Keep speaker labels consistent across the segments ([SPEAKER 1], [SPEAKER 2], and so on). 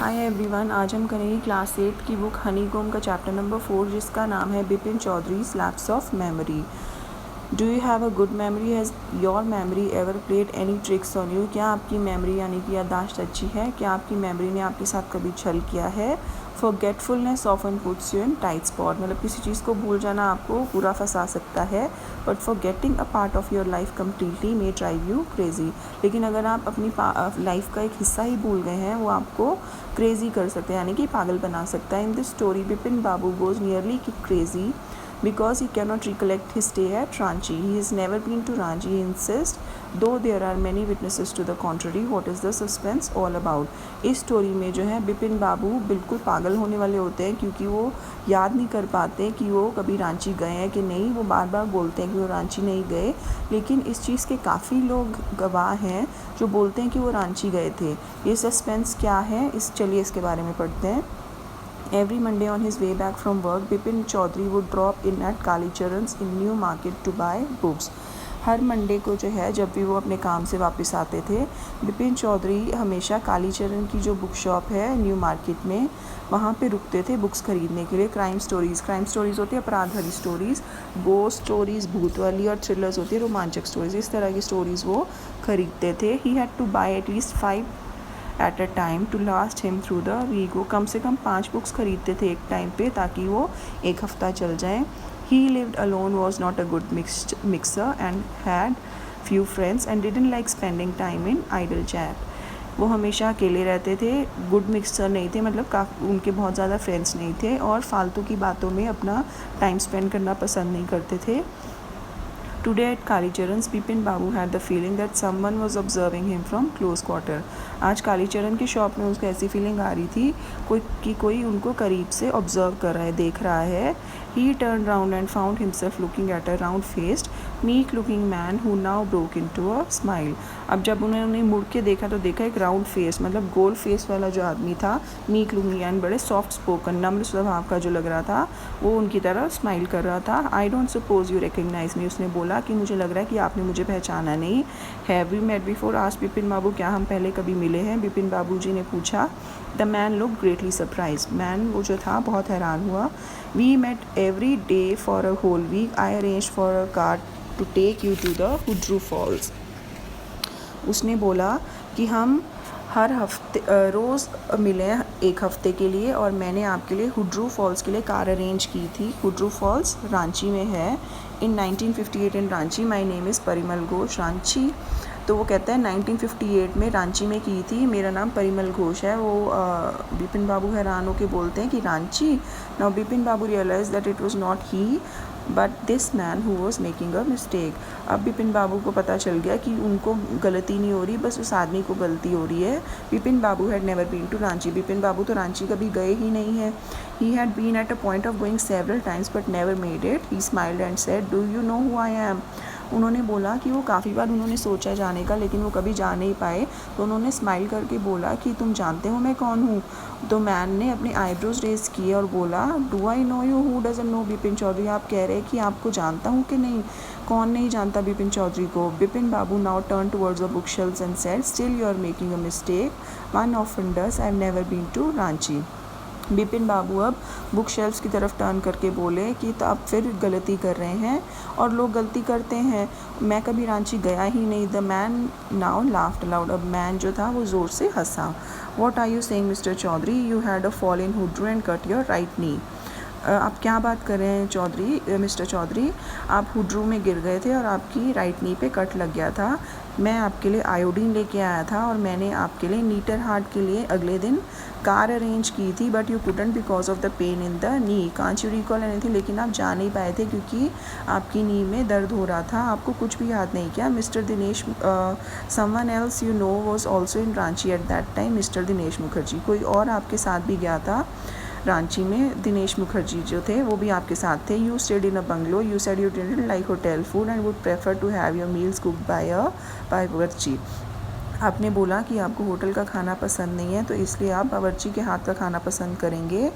[SPEAKER 1] Hi everyone, आज हम करेंगे क्लास 8 की बुक हनीकॉम्ब का चैप्टर नंबर 4 जिसका नाम है Bipin Chaudhary lapse of memory. Do you have a good memory? Has your memory ever played any tricks on you? क्या आपकी मेमोरी यानी कि याददाश्त अच्छी है? क्या आपकी मेमोरी ने आपके साथ कभी छल किया है? Forgetfulness often puts you in tight spot, मतलब किसी चीज़ को भूल जाना आपको पूरा फंसा सकता है। But forgetting a part of your life completely may drive you crazy, लेकिन अगर आप अपनी लाइफ का एक हिस्सा ही भूल गए हैं वो आपको क्रेजी कर सकते हैं, यानी कि पागल बना सकता है। In this story Bipin Babu goes nearly crazy because he cannot recollect his stay at Ranchi. He has never been to Ranchi, he insists, though there are many witnesses to the contrary. What is the suspense all about? इस story में जो है बिपिन बाबू बिल्कुल पागल होने वाले होते हैं क्योंकि वो याद नहीं कर पाते कि वो कभी रांची गए हैं कि नहीं। वो बार बार बोलते हैं कि वो रांची नहीं गए, लेकिन इस चीज़ के काफ़ी लोग गवाह हैं जो बोलते हैं कि वो रांची गए थे। ये सस्पेंस क्या है, चलिए इसके बारे में पढ़ते हैं। Every Monday on his way back from work, Bipin Chaudhary would drop in at Kalicharan's in New Market to buy books. Her Monday को जो है जब भी वो अपने काम से वापस आते थे, बिपिन चौधरी हमेशा कालीचरण की जो बुक शॉप है न्यू मार्केट में, वहाँ पे रुकते थे बुक्स खरीदने के लिए। क्राइम स्टोरीज़ होती है, अपराध वाली स्टोरीज़, गोस्ट स्टोरीज़ भूत वाली, और थ्रिलर्स होती है, रोमांचक स्टोरीज़। इस तरह की स्टोरीज़ वो खरीदते थे। He had to buy at least 5 at a time to last him through the week. वो कम से कम 5 बुक्स खरीदते थे एक टाइम पे ताकि वो एक हफ़्ता चल जाए। He lived alone, was not a good mixer and had few friends and didn't like spending time in idle chat. वो हमेशा अकेले रहते थे, गुड मिक्सर नहीं थे, मतलब उनके बहुत ज़्यादा फ्रेंड्स नहीं थे और फालतू की बातों में अपना टाइम स्पेंड करना पसंद नहीं करते थे। Today at Kalicharan's, Bipin Babu had the feeling that someone was observing him from close quarter. आज कालीचरण की शॉप में उसको ऐसी फीलिंग आ रही थी कोई उनको करीब से ऑब्जर्व कर रहा है, देख रहा है। He turned round and found himself looking at a round-faced, meek-looking man who now broke into a smile. अब जब उन्होंने मुड़ के देखा तो देखा एक राउंड फेस, मतलब गोल फेस वाला जो आदमी था, मीक लुकिंग एंड बड़े सॉफ्ट स्पोकन, नम्र स्वभाव का जो लग रहा था, वो उनकी तरह स्माइल कर रहा था। I don't suppose you recognize me, उसने बोला कि मुझे लग रहा है कि आपने मुझे पहचाना नहीं। Have we met before? Asked Bipin Babu, क्या हम पहले कभी मिले हैं? बिपिन बाबू जी ने पूछा। The man look greatly surprise, man वो जो था बहुत हैरान हुआ। We met every day for a whole week, I arrange for a car to take you to the Hundru falls. उसने बोला कि हम हर हफ्ते रोज़ मिले एक हफ़्ते के लिए और मैंने आपके लिए हुड्रू फॉल्स के लिए कार अरेंज की थी। हुड्रू फॉल्स रांची में है। In 1958 in Ranchi, my name is Parimal Ghosh, Ranchi. तो वो कहता है 1958 में रांची में की थी, मेरा नाम परिमल घोष है। वो बिपिन बाबू हैरान होकर बोलते हैं कि Ranchi. Now Bipin Babu realised that it was not he but this man who was making a mistake. अब बिपिन बाबू को पता चल गया कि उनको गलती नहीं हो रही, बस उस आदमी को गलती हो रही है। Bipin Babu had never been to Ranchi, Bipin Babu तो रांची कभी गए ही नहीं है। He had been at a point of going several times but never made it. He smiled and said, do you know who I am? उन्होंने बोला कि वो काफ़ी बार उन्होंने सोचा जाने का लेकिन वो कभी जा नहीं पाए, तो उन्होंने स्माइल करके बोला कि तुम जानते हो मैं कौन हूँ? तो मैन ने अपने आईब्रोज रेज किए और बोला, do I know you? Who doesn't know Bipin Chaudhary? आप कह रहे हैं कि आपको जानता हूँ कि नहीं? कौन नहीं जानता बिपिन चौधरी को? Bipin Babu now turn towards the book shelves and said, still you are making a mistake, one often does, I have never been to Ranchi. Bipin Babu अब बुक शेल्फ्स की तरफ टर्न करके बोले कि तो आप फिर गलती कर रहे हैं और लोग गलती करते हैं, मैं कभी रांची गया ही नहीं। The man now laughed aloud, अब मैन जो था वो ज़ोर से हंसा। What are you saying mister Chowdhury? You had a fall in Hundru and cut your right knee. आप क्या बात कर रहे हैं मिस्टर चौधरी? आप हुड्रू में गिर गए थे और आपकी राइट नी पे कट लग गया था। मैं आपके लिए आयोडीन लेके आया था और मैंने आपके लिए नीटर हार्ट के लिए अगले दिन कार अरेंज की थी, but you couldn't because of the pain in the knee. Can't you recall anything? लेकिन आप जा नहीं पाए थे क्योंकि आपकी नी में दर्द हो रहा था, आपको कुछ भी याद नहीं किया। Mister Dinesh, someone else you know was also in Ranchi at that time, mister Dinesh Mukherjee. कोई और आपके साथ भी गया था रांची में, दिनेश मुखर्जी जो थे वो भी आपके साथ थे। You stayed in a bungalow, you said you didn't like hotel food and would prefer to have your meals cooked by वर्ची। आपने बोला कि आपको होटल का खाना पसंद नहीं है, तो इसलिए आप बावर्ची के हाथ का खाना पसंद करेंगे।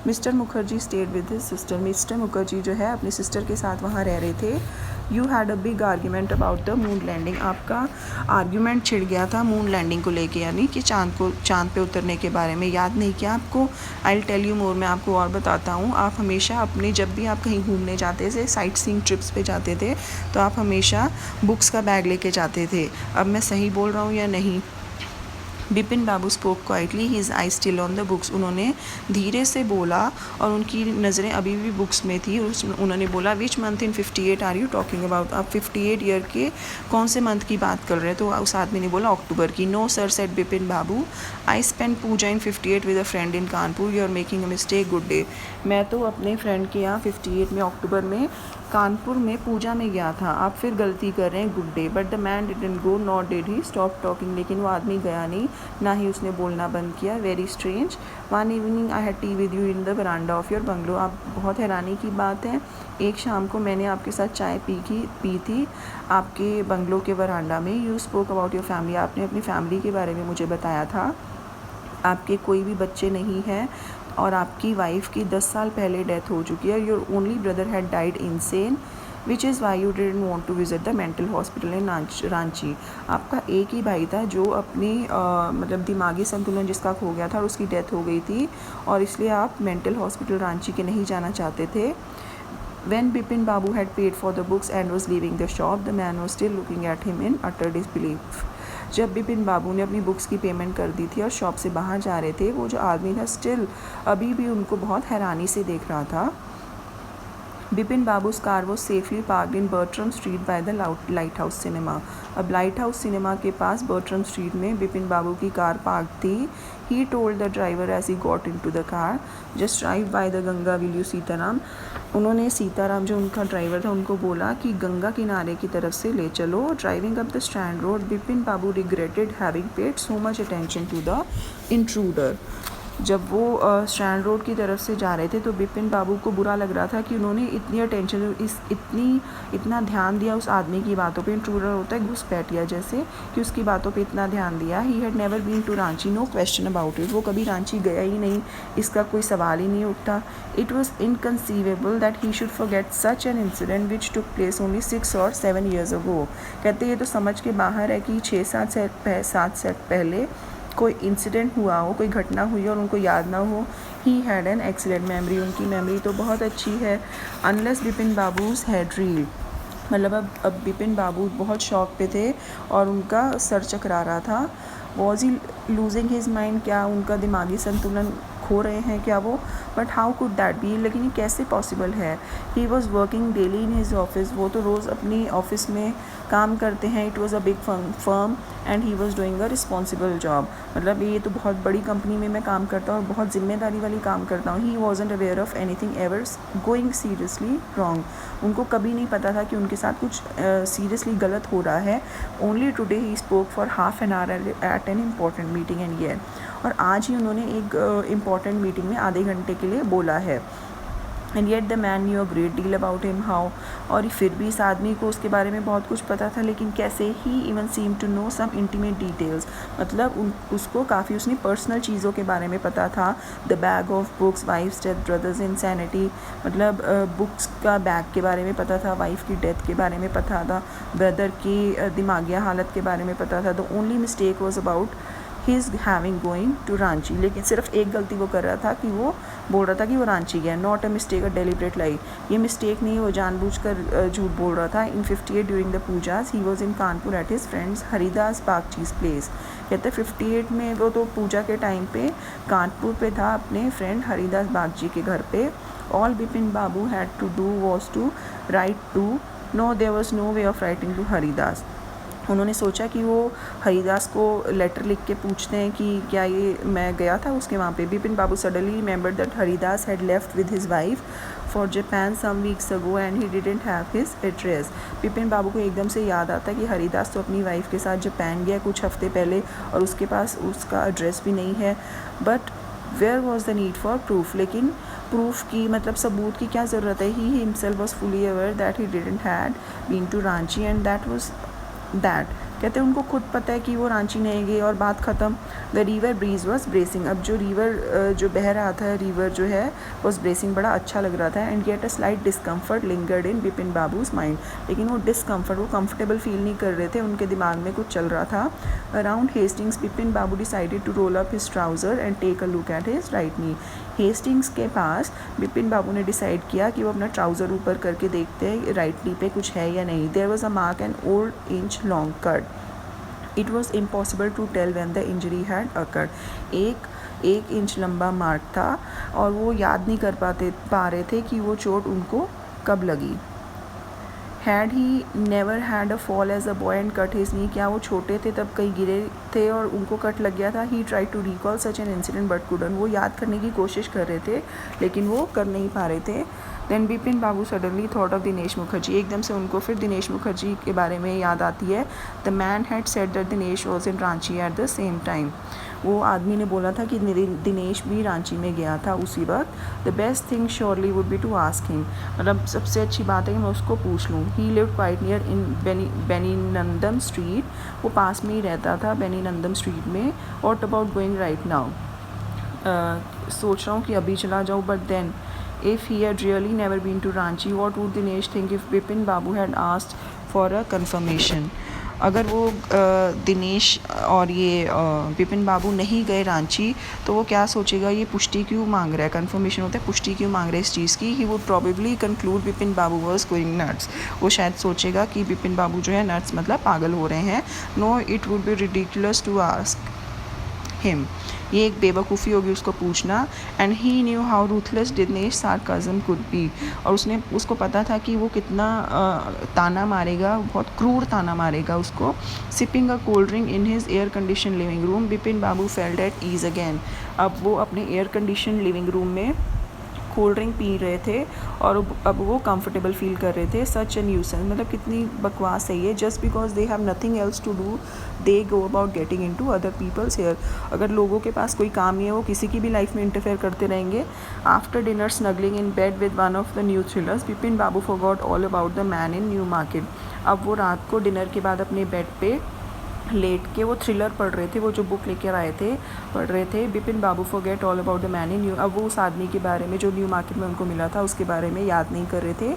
[SPEAKER 1] Mister Mukherjee stayed with his sister. Mister Mukherjee जो है अपनी सिस्टर के साथ वहाँ रह रहे थे। You had a big argument about the moon landing. आपका आर्ग्यूमेंट छिड़ गया था मून लैंडिंग को लेके, यानी कि चाँद पे उतरने के बारे में। याद नहीं क्या आपको? I will tell you more. मैं आपको और बताता हूँ। आप हमेशा अपने, जब भी आप कहीं घूमने जाते थे, साइट सीइंग ट्रिप्स पे जाते थे, तो आप हमेशा बुक्स का बैग लेके जाते थे। अब मैं सही बोल रहा हूँ या नहीं? Bipin Babu spoke quietly, his eye still on the books. उन्होंने धीरे से बोला और उनकी नज़रें अभी भी बुक्स में थी। उन्होंने बोला, which month in 58 are you talking about? आप 58 ईयर के कौन से मंथ की बात कर रहे हैं? तो उस आदमी ने बोला, अक्टूबर की। No sir, said Bipin Babu, I spend Puja in 58 with a friend in Kanpur, you are making a mistake, good day. मैं तो अपने फ्रेंड के यहाँ 58 में अक्टूबर में कानपुर में पूजा में गया था, आप फिर गलती कर रहे हैं, good day. But the man didn't go, not did he stop talking. लेकिन वो आदमी गया नहीं, ना ही उसने बोलना बंद किया। Very strange, one evening I had T with you in the veranda of your bungalow. आप, बहुत हैरानी की बात है, एक शाम को मैंने आपके साथ चाय पी थी आपके बंगलो के वरांडा में। You spoke about your family. आपने अपनी फैमिली के बारे में मुझे बताया था। आपके कोई भी बच्चे नहीं हैं और आपकी वाइफ की 10 साल पहले डेथ हो चुकी है। Your only brother had died insane, which is why you didn't want to visit the mental hospital in Ranchi. आपका एक ही भाई था जो अपनी मतलब दिमागी संतुलन जिसका खो गया था और उसकी डेथ हो गई थी, और इसलिए आप मेंटल हॉस्पिटल रांची के नहीं जाना चाहते थे। When Bipin Babu had paid for the books and was leaving the shop, the man was still looking at him in utter disbelief. जब बिपिन बाबू ने अपनी बुक्स की पेमेंट कर दी थी और शॉप से बाहर जा रहे थे, वो जो आदमी था स्टिल अभी भी उनको बहुत हैरानी से देख रहा था। Bipin Babu's car was safely parked in Bertram Street by the Lighthouse Cinema. अब लाइट हाउस सिनेमा के पास बर्ट्रम स्ट्रीट में बिपिन बाबू की कार पार्क थी। He told the driver as he got into the car, just drive by the Ganga, will you Sitaram. उन्होंने सीताराम जो उनका driver था उनको बोला कि गंगा किनारे की तरफ से ले चलो। Driving up the Strand Road, Bipin Babu regretted having paid so much attention to the intruder. जब वो स्टैंड रोड की तरफ से जा रहे थे तो बिपिन बाबू को बुरा लग रहा था कि उन्होंने इतनी अटेंशन, इतना ध्यान दिया उस आदमी की बातों पे। इंट्रूडर होता है घुसपैठिया जैसे, कि उसकी बातों पे इतना ध्यान दिया। He had never been to Ranchi, no question about it. वो कभी रांची गया ही नहीं, इसका कोई सवाल ही नहीं उठता। It was inconceivable that he should forget such an incident which took place only 6 or 7 years ago। कहते ये तो समझ के बाहर है कि 6-7 साल पहले कोई इंसिडेंट हुआ हो, कोई घटना हुई और उनको याद ना हो। He had an excellent memory, उनकी मेमोरी तो बहुत अच्छी है। Unless Bipin babus had read, मतलब अब बिपिन बाबू बहुत शौक पे थे और उनका सर चकरा रहा था। Was he losing his mind, क्या उनका दिमागी संतुलन खो रहे हैं क्या वो? But how could that be, लेकिन ये कैसे पॉसिबल है? He was working daily in his office, वो तो रोज़ अपनी ऑफिस में काम करते हैं। It was a big firm and he was doing a responsible job. मतलब ये तो बहुत बड़ी कंपनी में मैं काम करता हूँ और बहुत जिम्मेदारी वाली काम करता हूँ। He wasn't aware of anything ever going seriously wrong. उनको कभी नहीं पता था कि उनके साथ कुछ सीरियसली गलत हो रहा है। Only today he spoke for half an hour at an important meeting and year, और आज ही उन्होंने एक इम्पॉर्टेंट मीटिंग में आधे घंटे के लिए बोला है। And yet the man new a great deal about him, how, और फिर भी इस आदमी को उसके बारे में बहुत कुछ पता था, लेकिन कैसे? He even seem to know some intimate details, मतलब उसको काफ़ी उसने पर्सनल चीज़ों के बारे में पता था। The bag of books, wife's death, brother's insanity, मतलब बुक्स का बैग के बारे में पता था, वाइफ की डेथ के बारे में पता था, ब्रदर की दिमागिया हालत के बारे में पता था। The only mistake was about his having going to Ranchi, लेकिन सिर्फ एक गलती वो कर रहा था कि वो बोल रहा था कि वो रांची गया। Not a mistake, a deliberate lie. ये मिस्टेक नहीं, वो जानबूझकर झूठ बोल रहा था। In 58 during the pujas he was in Kanpur at his friends Haridas Bagchi's place. कहते 58 में वो तो पूजा के टाइम पे कानपुर पे था, अपने फ्रेंड हरिदास बागची के घर पे। All Bipin Babu had to do was to write to, no there was no way of writing to Haridas. उन्होंने सोचा कि वो हरिदास को लेटर लिख के पूछते हैं कि क्या ये मैं गया था उसके वहाँ पे। Bipin Babu suddenly remembered that Haridas had left with his wife for Japan some weeks ago and he didn't have his address. Bipin Babu को एकदम से याद आता कि हरिदास तो अपनी वाइफ के साथ जापान गया कुछ हफ्ते पहले और उसके पास उसका एड्रेस भी नहीं है। But where was the need for proof, लेकिन प्रूफ की, मतलब सबूत की क्या ज़रूरत है? He himself was fully aware that he didn't had been to Ranchi and that कहते हैं उनको खुद पता है कि वो रांची नहीं गए और बात ख़त्म। The river breeze was bracing, अब जो रिवर जो बह रहा था, रिवर जो है वॉज ब्रेसिंग, बड़ा अच्छा लग रहा था। And get a slight discomfort lingered in Bipin Babu's mind, लेकिन वो डिस्कम्फर्ट, वो कंफर्टेबल फील नहीं कर रहे थे, उनके दिमाग में कुछ चल रहा था। Around Hastings Bipin Babu decided to roll up his trouser and take a look at his right knee. Hastings के पास बिपिन बाबू ने डिसाइड किया कि वो अपना ट्राउज़र ऊपर करके देखते हैं राइट नी पे कुछ है या नहीं। There was a mark an old inch long cut. It was impossible to tell when the injury had occurred. एक इंच लंबा मार्क था और वो याद नहीं कर पा रहे थे कि वो चोट उनको कब लगी। Had he never had a fall as a boy and cut his knee, क्या वो छोटे थे तब कहीं गिरे थे और उनको कट लग गया था। He try to recall such an incident but couldn't, वो याद करने की कोशिश कर रहे थे लेकिन वो कर नहीं पा रहे थे। Then Bipin Babu suddenly thought of Dinesh Mukherjee, एकदम से उनको फिर दिनेश मुखर्जी के बारे में याद आती है। The man had said that Dinesh was in Ranchi at the same time, वो आदमी ने बोला था कि दिनेश भी रांची में गया था उसी वक्त। The best thing surely would be to ask him, मतलब सबसे अच्छी बात है कि मैं उसको पूछ लूँ। He lived quite near in Beninandan street, वो पास में ही रहता था बेनीनंदम स्ट्रीट में। What about going right now, सोच रहा हूँ कि अभी चला जाऊँ। But then if he had really never been to Ranchi, what would Dinesh think if Bipin Babu had asked for a confirmation? अगर वो दिनेश और ये बिपिन बाबू नहीं गए रांची तो वो क्या सोचेगा, ये पुष्टि क्यों मांग रहा है, कन्फर्मेशन होता है पुष्टि क्यों मांग रहा है इस चीज़ की। He would probably conclude Bipin Babu was going nuts, वो शायद सोचेगा कि बिपिन बाबू जो है नट्स मतलब पागल हो रहे हैं। No it would be ridiculous to ask him, ये एक बेवकूफ़ी होगी उसको पूछना। And he knew how ruthless Dinesh sarcasm could be, और उसको पता था कि वो कितना ताना मारेगा, बहुत क्रूर ताना मारेगा उसको। Sipping a cold drink in his air condition living room, Bipin Babu felt at ease again, अब वो अपने एयर कंडीशन लिविंग रूम में कोल्ड ड्रिंक पी रहे थे और अब वो कंफर्टेबल फील कर रहे थे। सच ए न्यूसेंस, मतलब कितनी बकवास है ये। Just because they have nothing else to do they go about getting into other people's hair, अगर लोगों के पास कोई काम नहीं है वो किसी की भी लाइफ में इंटरफेयर करते रहेंगे। After dinner snuggling in bed with one of the new thrillers, Bipin Babu forgot all about the man in New Market, अब वो रात को डिनर के बाद अपने बेड पे लेट के वो थ्रिलर पढ़ रहे थे, वो जो बुक लेकर आए थे पढ़ रहे थे। Bipin Babu forget all about the man in new, अब वो उस आदमी के बारे में जो न्यू मार्केट में उनको मिला था उसके बारे में याद नहीं कर रहे थे।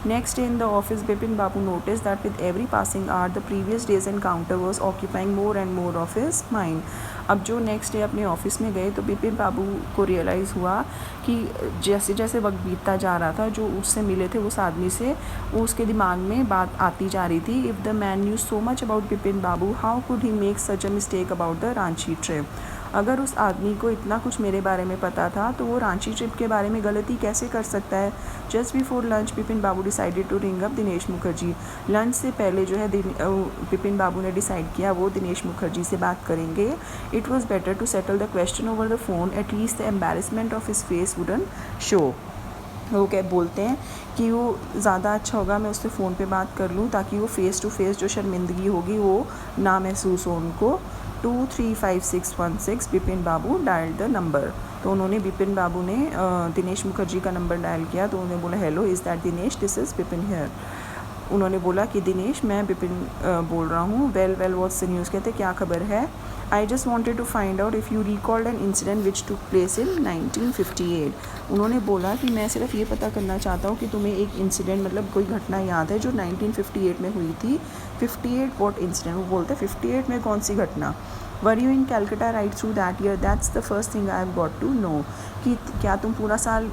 [SPEAKER 1] Next day in the office Bipin Babu notice that with every passing hour the previous day's encounter was occupying more and more of his mind, अब जो नेक्स्ट डे अपने ऑफिस में गए तो बिपिन बाबू को रियलाइज़ हुआ कि जैसे जैसे वक्त बीतता जा रहा था, जो उससे मिले थे उस आदमी से, वो उसके दिमाग में बात आती जा रही थी। If the man new so much about Bipin Babu, how could he make such a mistake about the Ranchi trip, अगर उस आदमी को इतना कुछ मेरे बारे में पता था तो वो रांची ट्रिप के बारे में गलती कैसे कर सकता है। Just before lunch Bipin Babu decided to ring up Dinesh Mukherjee, lunch से पहले जो है बिपिन बाबू ने डिसाइड किया वो दिनेश मुखर्जी से बात करेंगे। It was better to settle the question over the phone, at least the embarrassment of his face wouldn't show, वो क्या बोलते हैं कि वो ज़्यादा अच्छा होगा मैं उससे फ़ोन पे बात कर लूँ ताकि वो फ़ेस टू फेस जो शर्मिंदगी होगी वो ना महसूस हो उनको। 235616 बिपिन बाबू डायल द नंबर, तो उन्होंने बिपिन बाबू ने दिनेश मुखर्जी का नंबर डायल किया, तो उन्होंने बोला hello is that Dinesh, this is Bipin here, उन्होंने बोला कि दिनेश मैं बिपिन बोल रहा हूँ। वेल व्हाट्स द न्यूज़, कहते क्या खबर है। I just wanted to find out if you recalled an incident which took place in 1958, उन्होंने बोला कि मैं सिर्फ ये पता करना चाहता हूँ कि तुम्हें एक इंसिडेंट मतलब कोई घटना याद है जो 1958 में हुई थी। 58 व्हाट इंसिडेंट, वो बोलते हैं 58 में कौन सी घटना। Were you in Calcutta right through that year, that's the first thing I have got to know, कि क्या तुम पूरा साल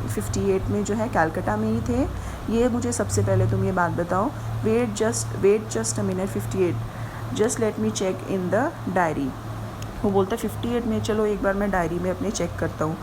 [SPEAKER 1] 58 में जो है कैलकटा में ही थे, ये मुझे सबसे पहले तुम ये बात बताओ। Wait just a minute, 58 just let me check in the diary, वो बोलता है 58 में, चलो एक बार मैं डायरी में अपने चेक करता हूँ।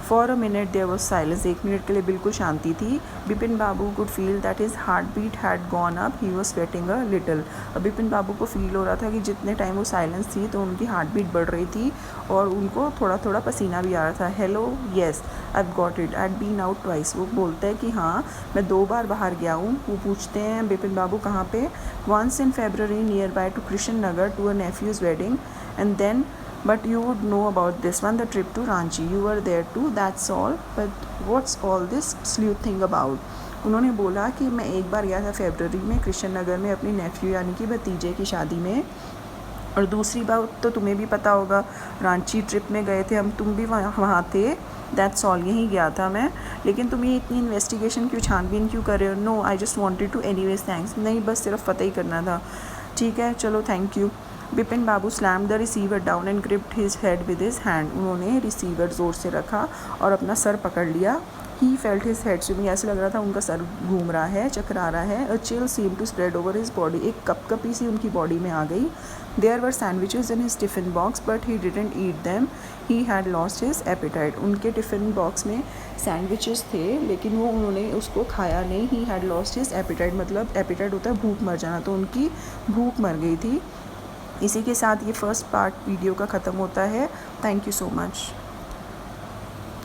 [SPEAKER 1] For a minute there was silence, एक मिनट के लिए बिल्कुल शांति थी। Bipin Babu could feel that his heart beat had gone up, he was sweating a little, Bipin Babu को फील हो रहा था कि जितने टाइम वो साइलेंस थी तो उनकी हार्ट बीट बढ़ रही थी और उनको थोड़ा थोड़ा पसीना भी आ रहा था। Hello yes I have got it, I had been out twice, वो बोलता है कि हाँ मैं 2 बार बाहर गया हूँ। वो पूछते हैं बिपिन बाबू कहाँ पे, once in February near by to Krishnanagar to a nephew's wedding, and then but you would know about this one, the trip to Ranchi, you were there too, that's all, but what's all this sleuth thing about, उन्होंने बोला कि मैं एक बार गया था फरवरी में कृष्ण नगर में अपनी नेफ्यू यानी कि भतीजे की शादी में, और दूसरी बात तो तुम्हें भी पता होगा, रांची ट्रिप में गए थे हम, तुम भी वहाँ थे, दैट्स ऑल, यहीं गया था मैं। लेकिन तुम ये इतनी इन्वेस्टिगेशन क्यों, छानबीन क्यों कर रहे हो? No, I just wanted to anyways thanks. नहीं, बस सिर्फ पता ही करना था। ठीक है, चलो thank you. Bipin Babu slam the receiver down and gripped his head with his hand. उन्होंने रिसीवर ज़ोर से रखा और अपना सर पकड़ लिया। He felt his head swimming, ऐसे लग रहा था उनका सर घूम रहा है, चकरा रहा है। A chill seem to spread over his body, एक कपकपी सी उनकी बॉडी में आ गई। There were sandwiches in his tiffin box but he didn't eat them, he had lost his appetite. उनके टिफ़िन बॉक्स में सैंडविचेस थे लेकिन वो उन्होंने उसको खाया नहीं। He had lost his appetite, मतलब एपेटाइट होता है भूख मर जाना, तो उनकी भूख मर गई थी। इसी के साथ ये फर्स्ट पार्ट वीडियो का ख़त्म होता है। Thank you so much.